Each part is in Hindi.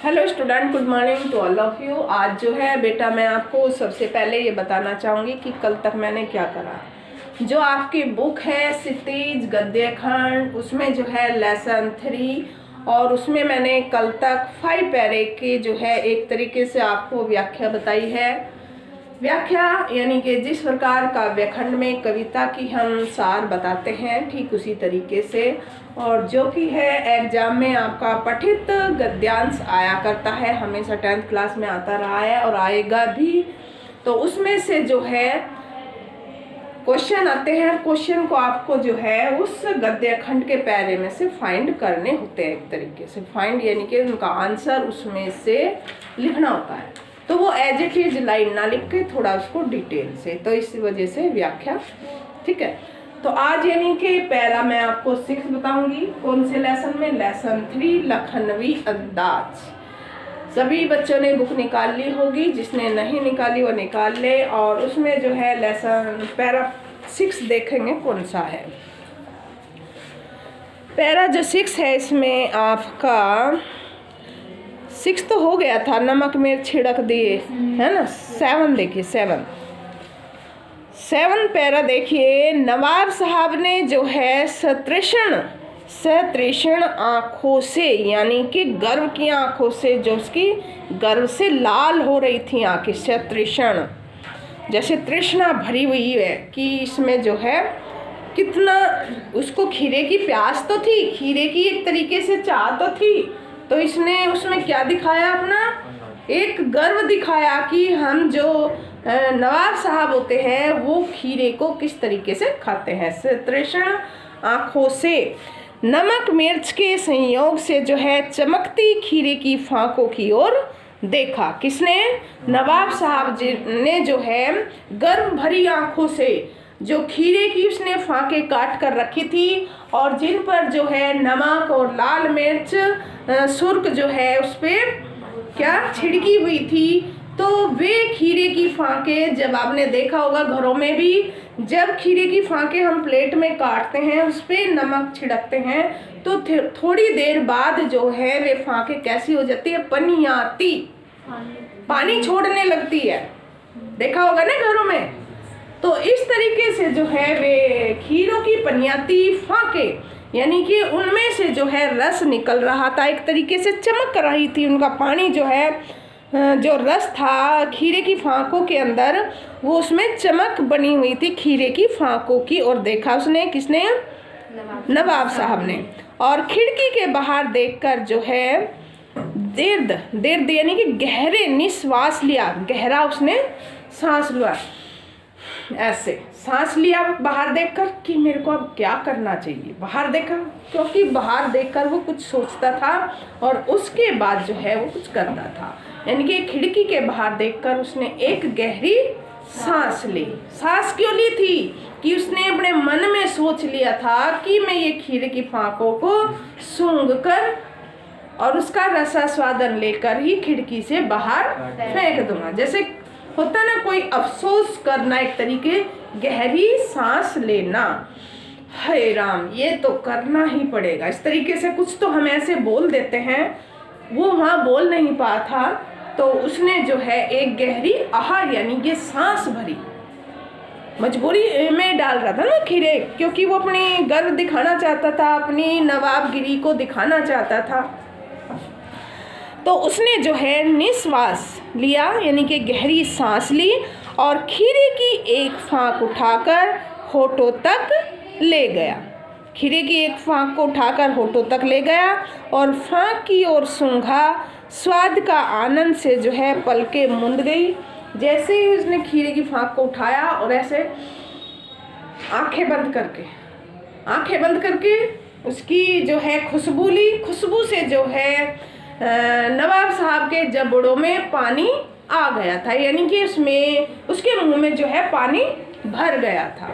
Hello student, good morning to all of you. आज जो है बेटा मैं आपको सबसे पहले ये बताना चाहूँगी कि कल तक मैंने क्या करा। जो आपकी बुक है क्षितिज गद्य खंड, उसमें जो है लेसन 3 और उसमें मैंने कल तक 5 पैरे के जो है एक तरीके से आपको व्याख्या बताई है। व्याख्या यानी कि जिस प्रकार काव्यखंड में कविता की हम सार बताते हैं ठीक उसी तरीके से, और जो कि है एग्जाम में आपका पठित गद्यांश आया करता है, हमेशा 10th क्लास में आता रहा है और आएगा भी। तो उसमें से जो है क्वेश्चन आते हैं, क्वेश्चन को आपको जो है उस गद्य खंड के पैरे में से फाइंड करने होते हैं। एक तरीके से फाइंड यानी कि उनका आंसर उसमें से लिखना होता है। तो वो एज इट इज लाइन ना लिख के थोड़ा उसको डिटेल से, तो इस वजह से व्याख्या। ठीक है, तो आज यानी कि पैरा मैं आपको 6 बताऊंगी। कौन से लेसन में? लेसन 3 लखनवी अंदाज। सभी बच्चों ने बुक निकाल ली होगी, जिसने नहीं निकाली वो निकाल ले। और उसमें जो है लेसन पैरा 6 देखेंगे कौन सा है। पैरा जो 6 है इसमें आपका 6 तो हो गया था, नमक में छिड़क दिए, है ना। 7 देखिए, 7 पैरा देखिए। नवाब साहब ने जो है सतृषण आँखों से यानी कि गर्व की आँखों से, जो उसकी गर्व से लाल हो रही थी आँखें, सतृषण जैसे तृष्णा भरी हुई है कि इसमें जो है कितना उसको खीरे की प्यास तो थी, खीरे की एक तरीके से चाह तो थी। तो इसने उसमें क्या दिखाया? अपना एक गर्व दिखाया कि हम जो नवाब साहब होते हैं वो खीरे को किस तरीके से खाते हैं। तृष्ण आँखों से नमक मिर्च के संयोग से जो है चमकती खीरे की फांकों की ओर देखा। किसने? नवाब साहब जी ने जो है गर्व भरी आँखों से जो खीरे की उसने फांके काट कर रखी थी और जिन पर जो है नमक और लाल मिर्च सुर्ख जो है उस पर क्या छिड़की हुई थी। तो वे खीरे की फांके, जब आपने देखा होगा घरों में भी, जब खीरे की फांके हम प्लेट में काटते हैं उस पर नमक छिड़कते हैं तो थोड़ी देर बाद जो है वे फांके कैसी हो जाती है? पनियाती, पानी छोड़ने लगती है। देखा होगा ना घरों में। तो इस तरीके से जो है वे खीरों की पनियाती फांके यानी कि उनमें से जो है रस निकल रहा था, एक तरीके से चमक रही थी। उनका पानी जो है, जो रस था खीरे की फांकों के अंदर, वो उसमें चमक बनी हुई थी खीरे की फांकों की। और देखा उसने, किसने? नवाब साहब ने। और खिड़की के बाहर देखकर जो है दीर्घ यानी कि गहरे निश्वास लिया, गहरा उसने सांस लिया, ऐसे सांस लिया बाहर देखकर कि मेरे को अब क्या करना चाहिए। बाहर देखा, क्योंकि बाहर देखकर वो कुछ सोचता था और उसके बाद जो है वो कुछ करता था। यानी कि खिड़की के बाहर देखकर उसने एक गहरी सांस ली। सांस क्यों ली थी? कि उसने अपने मन में सोच लिया था कि मैं ये खीरे की फांकों को सूंघ कर और उसका रसास्वादन लेकर ही खिड़की से बाहर फेंक दूंगा। जैसे होता ना कोई अफसोस करना, एक तरीके गहरी सांस लेना। हाय राम, ये तो करना ही पड़ेगा। इस तरीके से कुछ तो हम ऐसे बोल देते हैं, वो वहाँ बोल नहीं पाया था तो उसने जो है एक गहरी आहार यानी कि सांस भरी, मजबूरी में डाल रहा था ना खीरे, क्योंकि वो अपनी गर्व दिखाना चाहता था, अपनी नवाबगिरी को दिखाना चाहता था। तो उसने जो है निश्वास लिया यानी कि गहरी सांस ली और खीरे की एक फांक उठाकर होठों तक ले गया। खीरे की एक फांक को उठाकर होठों तक ले गया और फांक की ओर सूंघा। स्वाद का आनंद से जो है पलकें मूंद गई। जैसे ही उसने खीरे की फांक को उठाया और ऐसे आंखें बंद करके उसकी जो है खुशबू ली। खुशबू से जो है नवाब साहब के जबड़ों में पानी आ गया था, यानी कि उसमें उसके मुंह में जो है पानी भर गया था।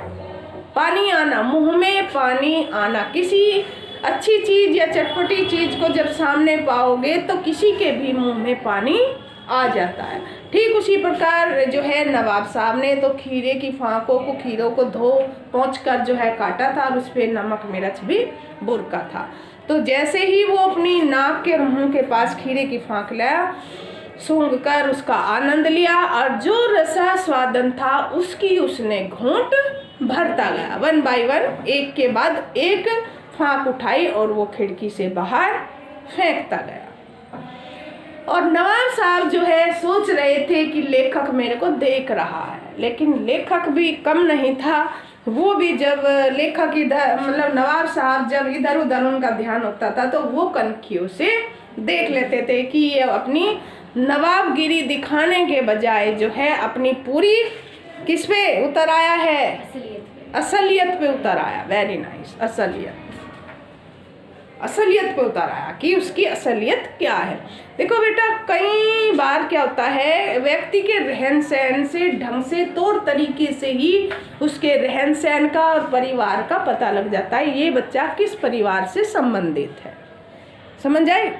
पानी आना, मुंह में पानी आना। किसी अच्छी चीज़ या चटपटी चीज़ को जब सामने पाओगे तो किसी के भी मुंह में पानी आ जाता है। ठीक उसी प्रकार जो है नवाब साहब ने तो खीरे की फांकों को, खीरों को धो पोंछ कर जो है काटा था और उस पर नमक मिर्च भी बुरका था। तो जैसे ही वो अपनी नाक के मुंह के पास खीरे की फांक लाया, सूंघ कर उसका आनंद लिया और जो रसा स्वादन था उसकी उसने घूंट भरता गया। 1 बाय 1 एक के बाद एक फांक उठाई और वो खिड़की से बाहर फेंकता गया। और नवाब साहब जो है सोच रहे थे कि लेखक मेरे को देख रहा है, लेकिन लेखक भी कम नहीं था। वो भी जब लेखक इधर मतलब नवाब साहब जब इधर उधर उनका ध्यान होता था तो वो कनखियों से देख लेते थे कि ये अपनी नवाबगिरी दिखाने के बजाय जो है अपनी पूरी किस पे उतर आया है, असलियत पे उतर आया। वेरी नाइस, असलियत पे उतर आया कि उसकी असलियत क्या है। देखो बेटा, कई बार क्या होता है, व्यक्ति के रहन सहन से, ढंग से, तौर तरीके से ही उसके रहन सहन का और परिवार का पता लग जाता है ये बच्चा किस परिवार से संबंधित है। समझ आए?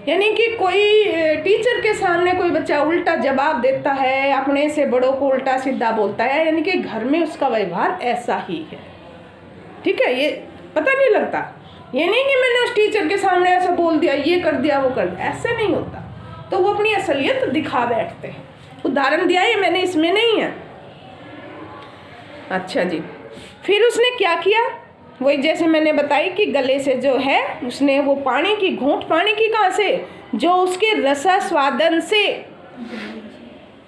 यानी कि कोई टीचर के सामने कोई बच्चा उल्टा जवाब देता है, अपने से बड़ों को उल्टा सीधा बोलता है, यानी कि घर में उसका व्यवहार ऐसा ही है। ठीक है, ये पता नहीं लगता। ये नहीं कि मैंने उस टीचर के सामने ऐसा बोल दिया, ये कर दिया, वो कर दिया, ऐसे नहीं होता। तो वो अपनी असलियत दिखा बैठते हैं। उदाहरण दिया ये मैंने, इसमें नहीं है। अच्छा जी, फिर उसने क्या किया, वही जैसे मैंने बताई कि गले से जो है उसने वो पानी की घूंट, पानी की कहाँ से, जो उसके रसा स्वादन से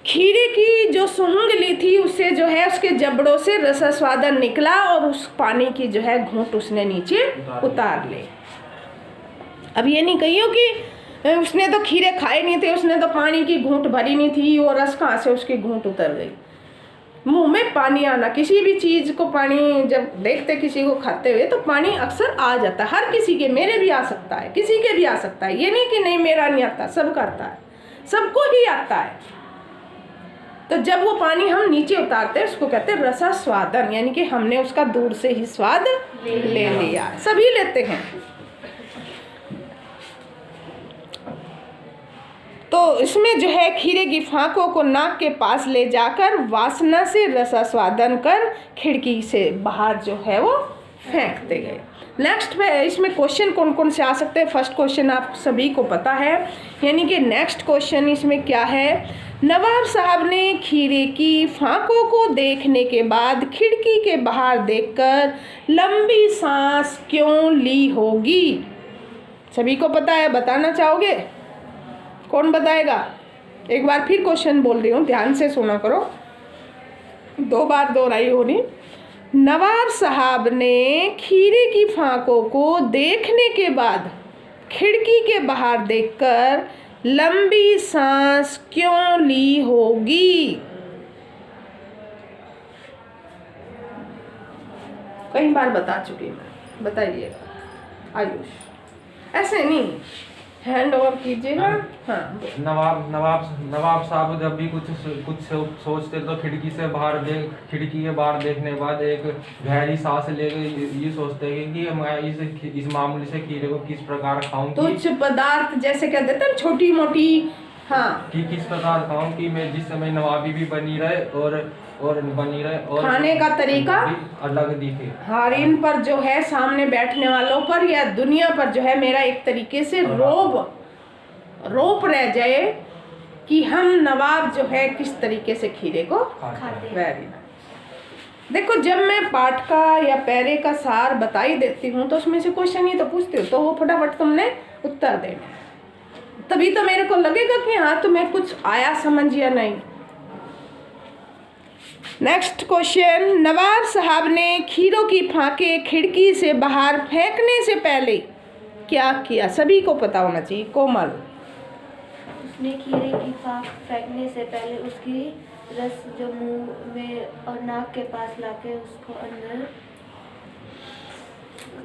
खीरे की जो सूंघ ली थी उससे जो है उसके जबड़ों से रसा स्वादन निकला और उस पानी की जो है घूंट उसने नीचे उतार ले। अब ये नहीं कहियो कि उसने तो खीरे खाए नहीं थे, उसने तो पानी की घूंट भरी नहीं थी और रस कहाँ से उसकी घूंट उतर गई। मुंह में पानी आना, किसी भी चीज़ को पानी जब देखते किसी को खाते हुए तो पानी अक्सर आ जाता है। हर किसी के, मेरे भी आ सकता है, किसी के भी आ सकता है। ये नहीं कि नहीं मेरा नहीं आता, सबका आता है, सबको ही आता है। तो जब वो पानी हम नीचे उतारते हैं उसको कहते हैं रसा स्वादन, यानी कि हमने उसका दूर से ही स्वाद ले लिया। सभी लेते हैं। तो इसमें जो है खीरे की फांकों को नाक के पास ले जाकर वासना से रसा स्वादन कर खिड़की से बाहर जो है वो फेंकते गए। नेक्स्ट पे इसमें क्वेश्चन कौन कौन से आ सकते हैं। फर्स्ट क्वेश्चन आप सभी को पता है, यानी कि नेक्स्ट क्वेश्चन इसमें क्या है, नवाब साहब ने खीरे की फांकों को देखने के बाद खिड़की के बाहर देखकर लंबी सांस क्यों ली होगी। सभी को पता है, बताना चाहोगे? कौन बताएगा? एक बार फिर क्वेश्चन बोल रही हूँ, ध्यान से सुना करो, 2 बार दोहराई हो रही। नवाब साहब ने खीरे की फांकों को देखने के बाद खिड़की के बाहर देखकर लंबी सांस क्यों ली होगी। कई बार बता चुकी मैं, बताइएगा। आयुष ऐसे नहीं, हैंड ओवर कीजिएगा। हाँ, नवाब साहब जब भी कुछ सोचते तो खिड़की के बाहर देखने के बाद एक गहरी सांस लेके ये सोचते हैं कि मैं इस मामले से खीरे को किस प्रकार खाऊं, तुच्छ पदार्थ जैसे कह देते हैं छोटी मोटी, हाँ, कि किस प्रकार खाऊं कि मैं जिस समय नवाबी भी बनी रहे और खाने का तरीका अलग दिखे। हाँ, इन पर जो है सामने बैठने वालों पर या दुनिया पर जो है मेरा एक तरीके से रोप रह जाए कि हम नवाब जो है किस तरीके से खीरे को खाते हैं। Very nice. देखो, जब मैं पाठ का या पैरे का सार बता ही देती हूँ तो उसमें से क्वेश्चन ही तो पूछती हूँ, तो वो फटाफट तुमने उत्तर देना, तभी तो मेरे को लगेगा कि हाँ तुम्हें कुछ आया समझ या नहीं। नेक्स्ट क्वेश्चन, नवाब साहब ने खीरों की फांके खिड़की से बाहर फेंकने से पहले क्या किया? सभी को पता होना चाहिए। कोमल, उसने खीरे की फांक फेंकने से पहले उसकी रस जो मुंह में और नाक के पास लाके उसको अंदर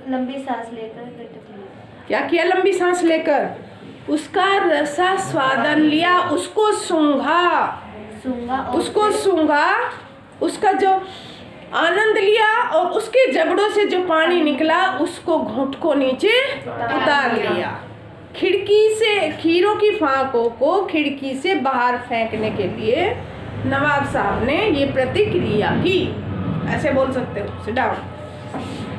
लंबी सांस लेकर गटक लिया। क्या किया? लंबी सांस लेकर उसका रसा स्वादन लिया, उसको सूंघा, उसका जो आनंद लिया और उसके जबड़ों से जो पानी निकला उसको घूंट को नीचे उतार लिया। खिड़की से खीरों की फांकों को खिड़की से बाहर फेंकने के लिए नवाब साहब ने ये प्रतिक्रिया की। ऐसे बोल सकते हो, सिट डाउन,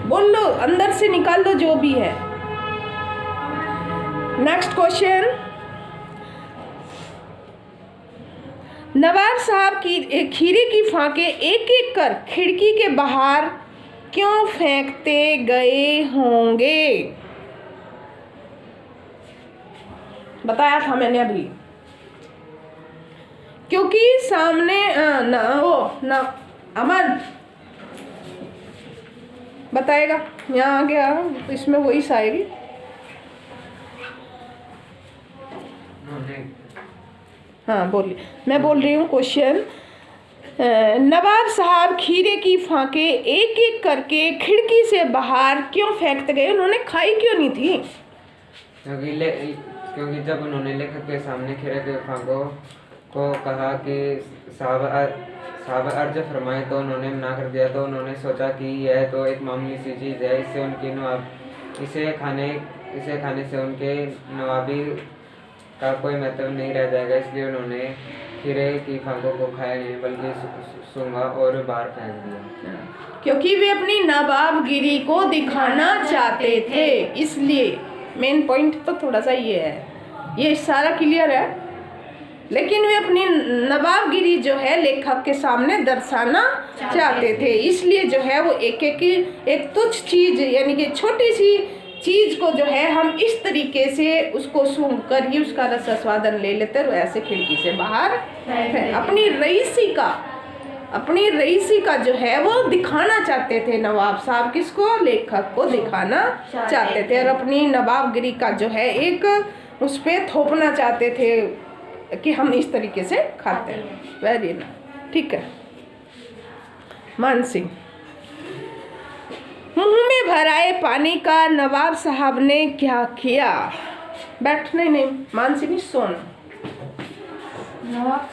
बोल लो, अंदर से निकाल लो जो भी है। नेक्स्ट क्वेश्चन, नवाब साहब की खीरे की फाके एक एक कर खिड़की के बाहर क्यों फेंकते गए होंगे? बताया था मैंने अभी, क्योंकि सामने अमन बताएगा, यहाँ आ गया तो इसमें वही आएगी। हाँ बोलिए, मैं बोल रही हूँ क्वेश्चन। नवाब साहब खीरे की फाके एक एक करके खिड़की से बाहर क्यों फेंकते गए? उन्होंने खाई क्यों नहीं थी? क्योंकि जब उन्होंने लेखक के सामने खीरे के फाकों को कहा कि साहब अर्ज फरमाए तो उन्होंने मना कर दिया, तो उन्होंने सोचा कि यह तो एक मामूली सी चीज़ है, इससे उनकी इसे खाने से उनके नवाबी का कोई मतलब नहीं रह जाएगा, इसलिए उन्होंने खीरे की फाकों को खाया नहीं बल्कि सूंघा और बाहर फेंक दिया, क्योंकि वे अपनी नवाबगिरी को दिखाना चाहते थे। इसलिए मेन पॉइंट तो थोड़ा सा ये है, ये सारा क्लियर है, लेकिन वे अपनी नवाबगिरी जो है लेखक के सामने दर्शाना चाहते थे, इसलिए जो है वो एक तुच्छ चीज़ यानी कि छोटी सी चीज़ को जो है हम इस तरीके से उसको सूंघ कर ही उसका रस आस्वादन ले लेते और ऐसे खिड़की से बाहर अपनी रईसी का जो है वो दिखाना चाहते थे नवाब साहब। किसको? लेखक को दिखाना चाहते थे और अपनी नवाबगिरी का जो है एक उस पर थोपना चाहते थे कि हम इस तरीके से खाते हैं। वेरी नाइस, ठीक है। मानसी, मुंह में भर आए पानी का नवाब साहब ने क्या किया? बैठ, नहीं मानसी नहीं, सोना। नवाब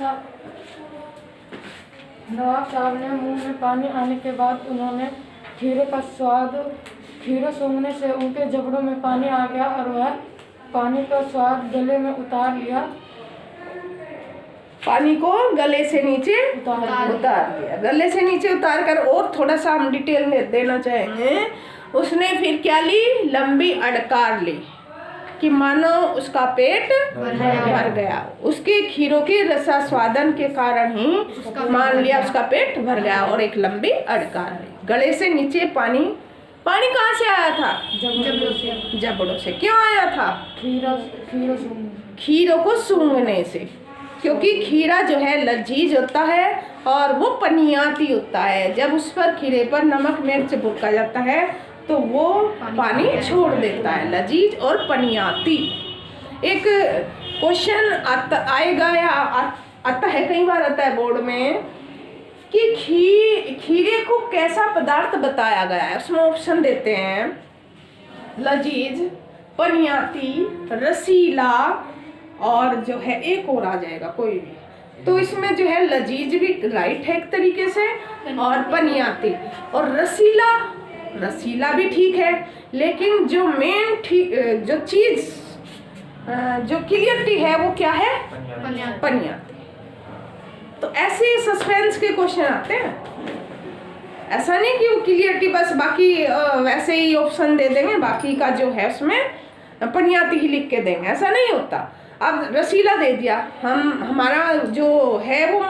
साहब ने मुंह में पानी आने के बाद उन्होंने खीरे सूंघने से उनके जबड़ों में पानी आ गया और वह पानी का स्वाद गले में उतार लिया। पानी को गले से नीचे उतार दिया। गले से नीचे उतार कर, और थोड़ा सा हम डिटेल में देना चाहेंगे, उसने फिर क्या ली? लंबी अड़कार ली कि मानो उसका पेट भर गया। उसके खीरों के रसास्वादन के कारण ही मान लिया उसका पेट भर गया और एक लंबी अड़कार ली। गले से नीचे पानी कहाँ से आया था? जबड़ों से। क्यों आया था? खीरों को सूंघने से, क्योंकि खीरा जो है लजीज होता है और वो पनियाती होता है। जब उस पर खीरे पर नमक मिर्च बुरका जाता है तो वो पानी छोड़ देता है, लजीज और पनियाती। एक क्वेश्चन आएगा या आता है, कई बार आता है बोर्ड में कि खीरे को कैसा पदार्थ बताया गया है। उसमें ऑप्शन देते हैं लजीज, पनियाती, रसीला और जो है एक और आ जाएगा कोई भी। तो इसमें जो है लजीज भी राइट है एक तरीके से और पनियाती, और रसीला भी ठीक है, लेकिन जो मेन जो चीज़ जो क्लियरिटी है वो क्या है? पनियाती। तो ऐसे सस्पेंस के क्वेश्चन आते हैं। ऐसा नहीं कि वो क्लियरिटी बस बाकी वैसे ही ऑप्शन दे देंगे, बाकी का जो है उसमें पनियाती ही लिख के देंगे, ऐसा नहीं होता। अब रसीला दे दिया, हमारा जो है वो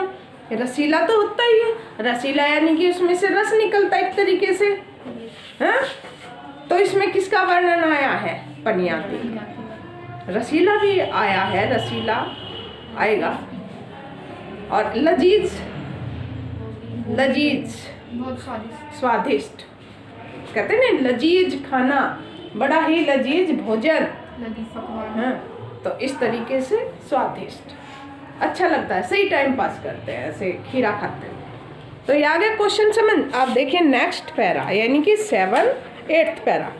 रसीला तो होता ही है। रसीला यानी कि उसमें से रस निकलता एक तरीके से, हाँ? तो इसमें किसका वर्णन आया है? पनियाती का। रसीला भी आया है, रसीला आएगा। और लजीज बहुत स्वादिष्ट कहते हैं ना, लजीज खाना, बड़ा ही लजीज भोजन, हाँ? तो इस तरीके से स्वादिष्ट, अच्छा लगता है, सही टाइम पास करते हैं ऐसे खीरा खाते हैं। तो ये आगे क्वेश्चन समझ। आप देखिए नेक्स्ट पैरा यानी कि 7-8 पैरा।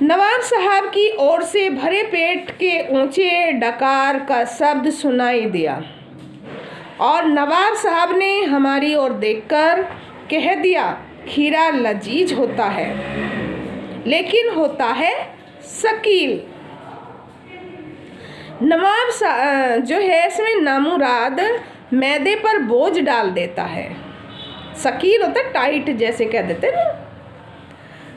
नवाब साहब की ओर से भरे पेट के ऊंचे डकार का शब्द सुनाई दिया और नवाब साहब ने हमारी ओर देखकर कह दिया, खीरा लजीज होता है लेकिन होता है शकील। नवाब साहब जो है इसमें नामुराद मैदे पर बोझ डाल देता है। शकील होता है टाइट, जैसे कह देते ना।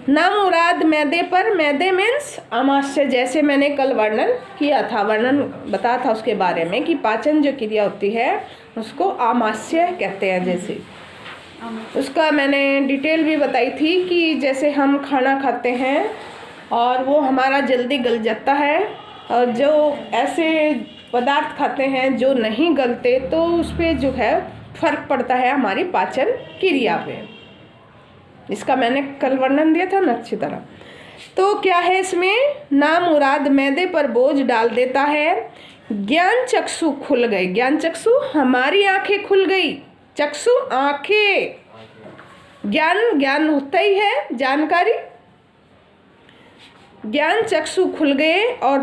नामुराद मैदे पर, मैदे मीन्स आमाशय, जैसे मैंने कल वर्णन किया था, वर्णन बताया था उसके बारे में कि पाचन जो क्रिया होती है उसको आमाशय कहते हैं। जैसे उसका मैंने डिटेल भी बताई थी कि जैसे हम खाना खाते हैं और वो हमारा जल्दी गल जाता है, और जो ऐसे पदार्थ खाते हैं जो नहीं गलते तो उस पर जो है फर्क पड़ता है हमारी पाचन क्रिया पे। इसका मैंने कल वर्णन दिया था ना अच्छी तरह। तो क्या है इसमें, नामुराद मैदे पर बोझ डाल देता है। ज्ञान चक्षु खुल गए, ज्ञान चक्षु हमारी आंखें खुल गई, चक्षु आंखें, ज्ञान ज्ञान होता ही है जानकारी, ज्ञान चक्षु खुल गए और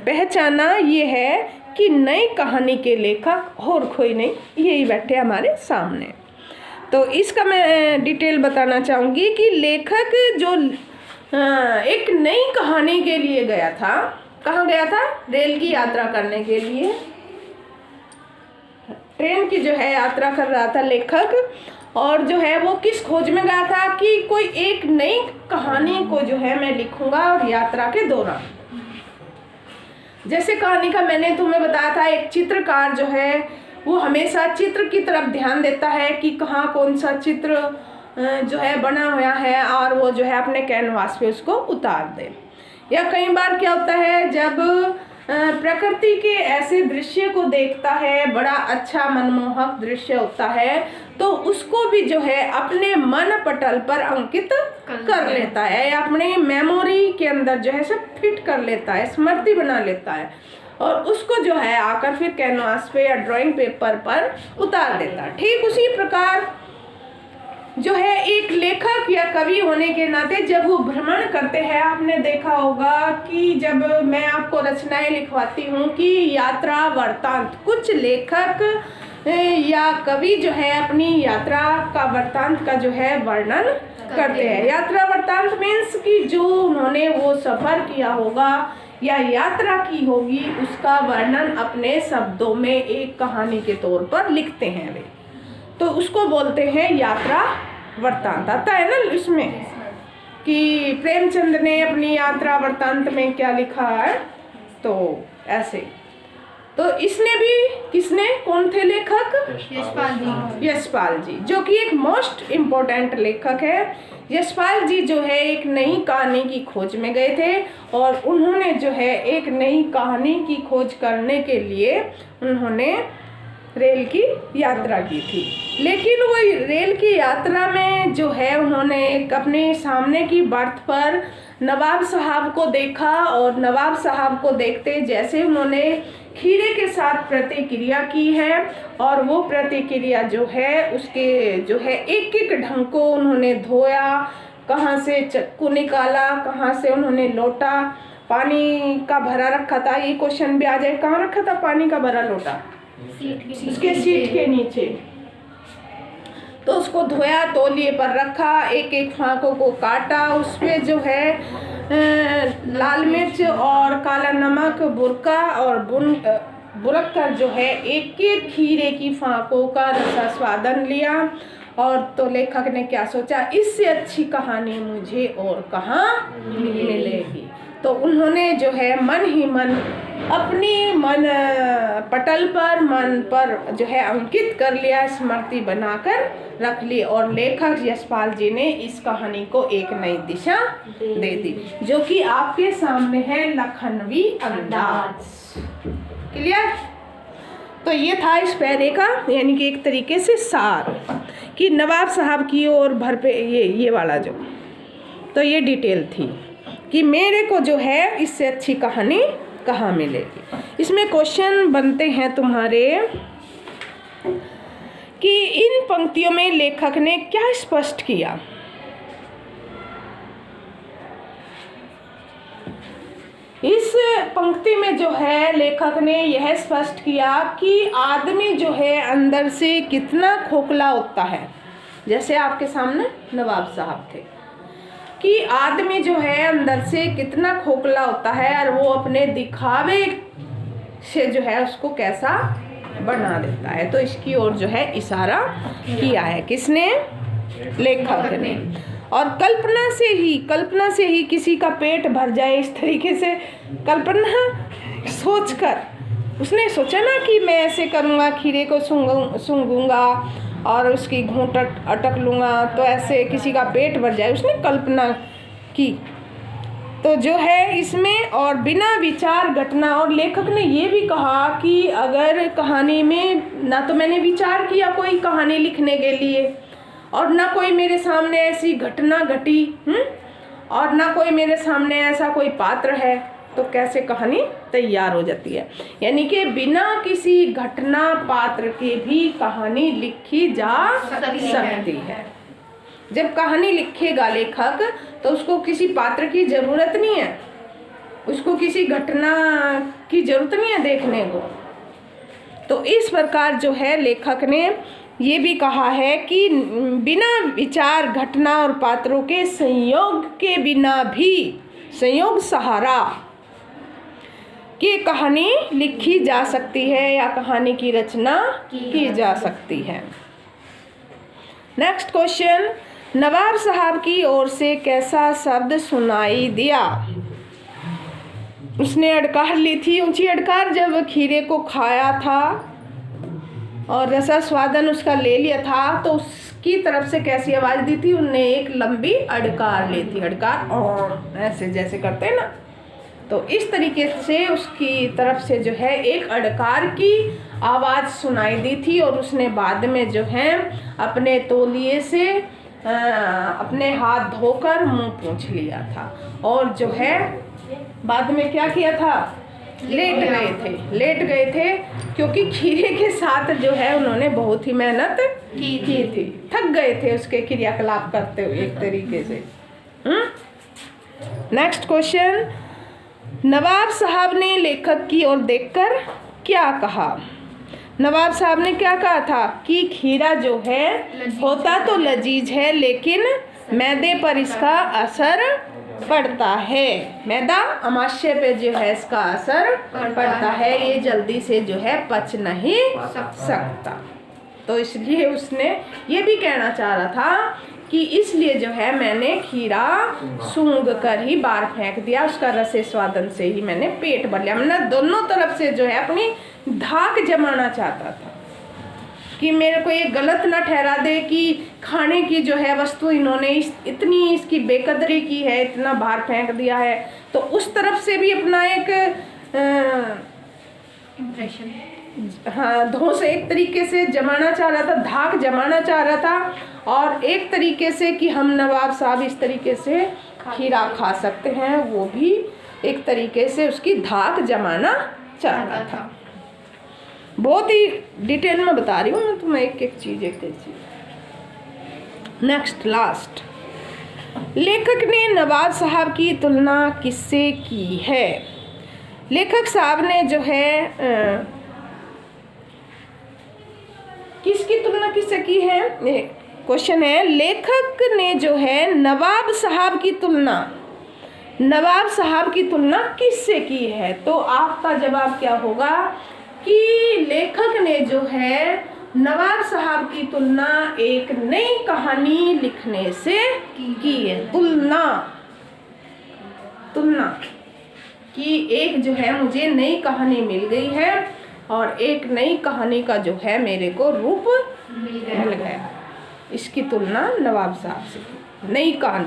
पहचाना ये है कि नई कहानी के लेखक और कोई नहीं, यही बैठे हमारे सामने। तो इसका मैं डिटेल बताना चाहूँगी कि लेखक जो एक नई कहानी के लिए गया था, कहाँ गया था, रेल की यात्रा करने के लिए, ट्रेन की जो है यात्रा कर रहा था लेखक, और जो है वो किस खोज में गया था कि कोई एक नई कहानी को जो है मैं लिखूंगा और यात्रा के दौरान। जैसे कहानी का मैंने तुम्हें बताया था, एक चित्रकार जो है वो हमेशा चित्र की तरफ ध्यान देता है कि कहाँ कौन सा चित्र जो है बना हुआ है, और वो जो है अपने कैनवास पे उसको उतार दे। या कई बार क्या होता है, जब प्रकृति के ऐसे दृश्य को देखता है, बड़ा अच्छा मनमोहक दृश्य होता है, तो उसको भी जो है अपने मन पटल पर अंकित कर लेता है, या अपने मेमोरी के अंदर जो है सब फिट कर लेता है, स्मृति बना लेता है, और उसको जो है आकर फिर कैनवास पे या ड्राइंग पेपर पर उतार देता है। ठीक उसी प्रकार जो है एक लेखक या कवि होने के नाते जब वो भ्रमण करते हैं, आपने देखा होगा कि जब मैं आपको रचनाएं लिखवाती हूँ कि यात्रा वृत्तांत, कुछ लेखक या कवि जो है अपनी यात्रा का वृत्तांत का जो है वर्णन करते हैं। यात्रा वृत्तांत मीन्स कि जो उन्होंने वो सफ़र किया होगा या यात्रा की होगी उसका वर्णन अपने शब्दों में एक कहानी के तौर पर लिखते हैं वे, तो उसको बोलते हैं यात्रा वृत्तांत। आता है ना इसमें कि प्रेमचंद ने अपनी यात्रा वृत्तांत में क्या लिखा है, तो ऐसे। तो इसने भी, किसने, कौन थे लेखक, यशपाल जी, जो कि एक मोस्ट इम्पोर्टेंट लेखक है। यशपाल जी जो है एक नई कहानी की खोज में गए थे, और उन्होंने जो है एक नई कहानी की खोज करने के लिए उन्होंने रेल की यात्रा की थी। लेकिन वो रेल की यात्रा में जो है उन्होंने एक अपने सामने की बर्थ पर नवाब साहब को देखा, और नवाब साहब को देखते जैसे उन्होंने खीरे के साथ प्रतिक्रिया की है, और वो प्रतिक्रिया जो है उसके जो है एक एक ढंग को उन्होंने धोया, कहाँ से चक्कू निकाला, कहाँ से उन्होंने लोटा, पानी का भरा रखा था, ये क्वेश्चन भी आ जाए, कहाँ रखा था पानी का भरा लोटा, उसके सीट के नीचे, तो उसको धोया, तौलिए पर रखा, एक एक फांकों को काटा, उस पर जो है लाल मिर्च और काला नमक बुरका और बुरक कर जो है एक एक खीरे की फांकों का रसास्वादन लिया। और तो लेखक ने क्या सोचा, इससे अच्छी कहानी मुझे और कहाँ मिलेगी। तो उन्होंने जो है मन ही मन अपनी मन पटल पर, मन पर जो है अंकित कर लिया, स्मृति बनाकर रख ली, और लेखक यशपाल जी ने इस कहानी को एक नई दिशा दे दी, जो कि आपके सामने है लखनवी अंदाज। क्लियर? तो ये था इस पैरे का, यानी कि एक तरीके से सार कि नवाब साहब की और भर पे ये वाला जो, तो ये डिटेल थी कि मेरे को जो है इससे अच्छी कहानी कहाँ मिलेगी। इसमें क्वेश्चन बनते हैं तुम्हारे कि इन पंक्तियों में लेखक ने क्या स्पष्ट किया। इस पंक्ति में जो है लेखक ने यह स्पष्ट किया कि आदमी जो है अंदर से कितना खोखला होता है। जैसे आपके सामने नवाब साहब थे कि आदमी जो है अंदर से कितना खोखला होता है, और वो अपने दिखावे से जो है उसको कैसा बना देता है। तो इसकी ओर जो है इशारा किया है किसने, लेखक ने। और कल्पना से ही किसी का पेट भर जाए, इस तरीके से कल्पना सोचकर उसने सोचा ना कि मैं ऐसे करूँगा, खीरे को सूंघूंगा और उसकी घूंट अटक लूँगा तो ऐसे किसी का पेट भर जाए, उसने कल्पना की। तो जो है इसमें और बिना विचार घटना, और लेखक ने ये भी कहा कि अगर कहानी में ना तो मैंने विचार किया कोई कहानी लिखने के लिए, और ना कोई मेरे सामने ऐसी घटना घटी, और ना कोई मेरे सामने ऐसा कोई पात्र है, तो कैसे कहानी तैयार हो जाती है। यानी कि बिना किसी घटना पात्र के भी कहानी लिखी जा सकती है। जब कहानी लिखेगा लेखक तो उसको किसी पात्र की ज़रूरत नहीं है, उसको किसी घटना की ज़रूरत नहीं है देखने को। तो इस प्रकार जो है लेखक ने ये भी कहा है कि बिना विचार घटना और पात्रों के संयोग के बिना भी, संयोग सहारा कि कहानी लिखी जा सकती है या कहानी की रचना की जा सकती है। नेक्स्ट क्वेश्चन, नवाब साहब की ओर से कैसा शब्द सुनाई दिया? उसने अडकार ली थी, ऊंची अडकार, जब खीरे को खाया था और रसा स्वादन उसका ले लिया था तो उसकी तरफ से कैसी आवाज़ दी थी? उनने एक लंबी अडकार ली थी। अडकार और ऐसे जैसे करते हैं ना, तो इस तरीके से उसकी तरफ से जो है एक अडकार की आवाज़ सुनाई दी थी। और उसने बाद में जो है अपने तौलिए से अपने हाथ धोकर मुंह पोंछ लिया था, और जो है बाद में क्या किया था? लेट गए थे क्योंकि खीरे के साथ जो है उन्होंने बहुत ही मेहनत की थी, थक गए थे उसके क्रियाकलाप करते हुए एक तरीके से। नेक्स्ट क्वेश्चन, नवाब साहब ने लेखक की ओर देखकर क्या कहा? नवाब साहब ने क्या कहा था कि खीरा जो है होता तो लजीज है लेकिन मैदे पर इसका असर पड़ता है। मैदा अमाशय पे जो है इसका असर पड़ता है, ये जल्दी से जो है पच नहीं सकता। तो इसलिए उसने ये भी कहना चाह रहा था कि इसलिए जो है मैंने खीरा सूंघ कर ही बाहर फेंक दिया, उसका रसे स्वादन से ही मैंने पेट भर लिया। मैंने दोनों तरफ से जो है अपनी धाक जमाना चाहता था कि मेरे को ये गलत ना ठहरा दे कि खाने की जो है वस्तु इन्होंने इतनी इसकी बेकदरी की है, इतना बाहर फेंक दिया है। तो उस तरफ से भी अपना एक इम्प्रेशन, हाँ, धौंस एक तरीके से जमाना चाह रहा था, धाक जमाना चाह रहा था, और एक तरीके से कि हम नवाब साहब इस तरीके से खीरा खा सकते हैं, वो भी एक तरीके से उसकी धाक जमाना चाह रहा था। बहुत ही डिटेल में बता रही हूँ मैं तुम्हें, एक एक चीज़। नेक्स्ट लास्ट, लेखक ने नवाब साहब की तुलना किससे की है? लेखक साहब ने जो है किसकी तुलना किससे की है? क्वेश्चन है, लेखक ने जो है नवाब साहब की तुलना किससे की है? तो आपका जवाब क्या होगा कि लेखक ने जो है नवाब साहब की तुलना एक नई कहानी लिखने से की है। तुलना कि एक जो है मुझे नई कहानी मिल गई है और एक नई कहानी का जो है मेरे को रूप मिल गया, इसकी तुलना नवाब साहब से की, नई कहानी।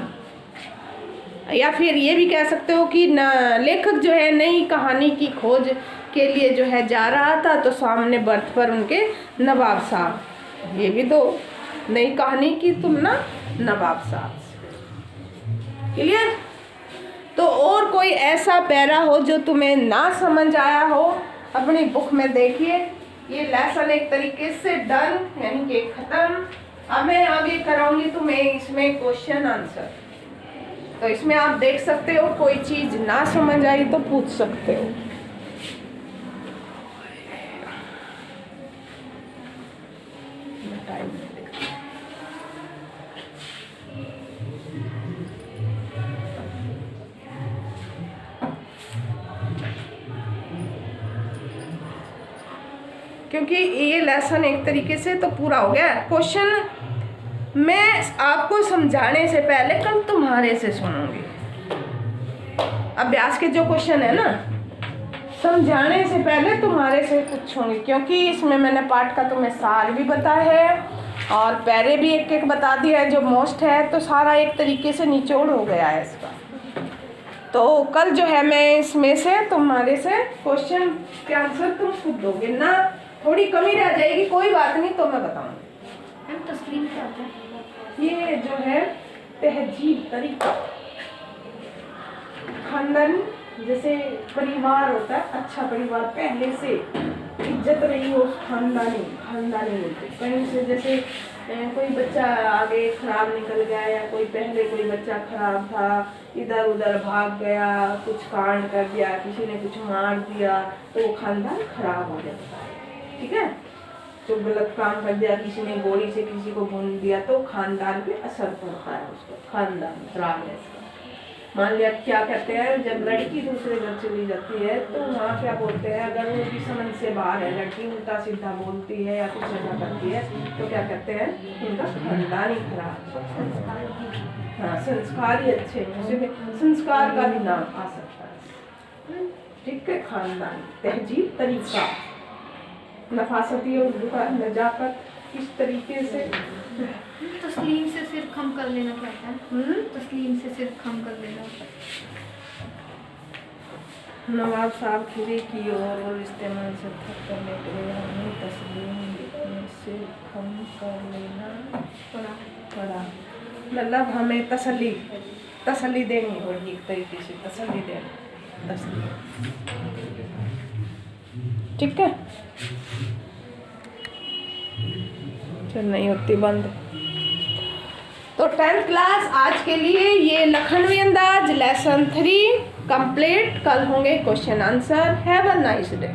या फिर ये भी कह सकते हो कि लेखक जो है नई कहानी की खोज के लिए जो है जा रहा था, तो सामने बर्थ पर उनके नवाब साहब, ये भी दो, नई कहानी की तुलना नवाब साहब से। क्लियर? तो और कोई ऐसा पैरा हो जो तुम्हें ना समझ आया हो, अपनी बुक में देखिए। ये लेसन एक तरीके से डन, यानी कि खत्म। अब मैं आगे कराऊंगी तुम्हें इसमें क्वेश्चन आंसर, तो इसमें आप देख सकते हो, कोई चीज़ ना समझ आई तो पूछ सकते हो। क्योंकि ये लेसन एक तरीके से तो पूरा हो गया। क्वेश्चन मैं आपको समझाने से पहले कल तुम्हारे से सुनूंगी। अभ्यास के जो क्वेश्चन है ना, समझाने से पहले तुम्हारे से पूछूंगी, क्योंकि इसमें मैंने पाठ का तुम्हें सार भी बताया है और पैरे भी एक एक बता दिया है जो मोस्ट है, तो सारा एक तरीके से निचोड़ हो गया है इसका। तो कल जो है मैं इसमें से तुम्हारे से क्वेश्चन के आंसर तुम खुद दोगे ना, थोड़ी कमी रह जाएगी, कोई बात नहीं, तो मैं बताऊंगी। मैम तस्लीम क्या होता है? ये जो है तहजीब, तरीका, खानदान, जैसे परिवार होता है, अच्छा परिवार, पहले से इज्जत रही हो खानदानी होती, कहीं से जैसे कोई बच्चा आगे खराब निकल गया या कोई पहले कोई बच्चा खराब था, इधर उधर भाग गया, कुछ कांड कर दिया, किसी ने कुछ मार दिया, तो वो खानदान खराब हो जाता है। ठीक है, जो गलत काम कर दिया, किसी ने गोली से किसी को भून दिया, तो खानदान पे असर पड़ता है, उसको खानदान खराब है इसका। मान लिया क्या कहते हैं, जब लड़की दूसरे घर चली जाती है तो वहाँ क्या बोलते हैं, अगर वो भी समझ से बाहर है, लड़की उल्टा सीधा बोलती है या कुछ ऐसा करती है, तो क्या कहते हैं, उनका खानदान ही खराब। हाँ, संस्कार ही अच्छे हैं, संस्कार का भी नाम आ सकता है। ठीक है, खानदान, तहजीब, तरीका, नफासती और उर्दू का नजाकत, इस तरीके से। तस्लीम से सिर्फ खम कर लेना क्या है? तस्लीम से सिर्फ खम कर लेना। नवाब साहब खिरे की और इस्तेमाल से खत्म करने के लिए हमें तस्लीम लिखने से खम कर लेना पड़ा। मतलब हमें तसल्ली देनी होगी, एक तरीके से तसल्ली देना, तस्लीम। ठीक है, चल नहीं होती बंद। तो 10th क्लास आज के लिए ये लखनवी अंदाज लेसन 3 कंप्लीट। कल होंगे question answer. Have a nice day.